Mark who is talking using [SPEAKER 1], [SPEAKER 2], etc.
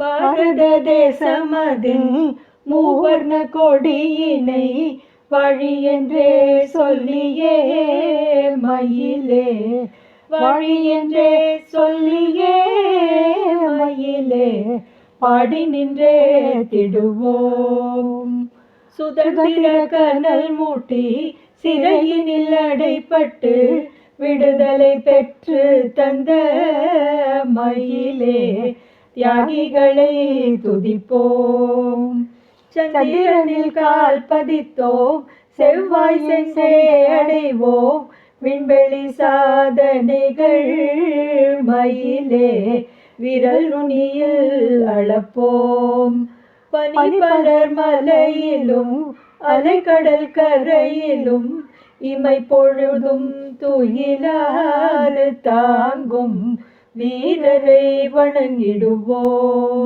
[SPEAKER 1] பாரத தேசமதின் மூவர்ண கொடியினை வழி என்றே சொல்லியே மயிலே, வழி என்றே சொல்லியே மயிலே, பாடி நின்றே திடுவோம். சுதந்திர கனல் மூட்டி சிறையினில் அடைப்பட்டு விடுதலை பெற்று தந்த மயிலே, தியாகிகளை துதிப்போம். சந்திரனில் கால் பதித்தோம், செவ்வாய் சென்றே அடைவோம், விண்வெளி சாதனைகள் மயிலே, விரல் நுனியில் அளப்போம். பனிபலர் மலையிலும் அலைக்கடல் கரையிலும் இமை பொழுதும் துயிலாது தாங்கும் வீரரை வணங்கிடுவோம்.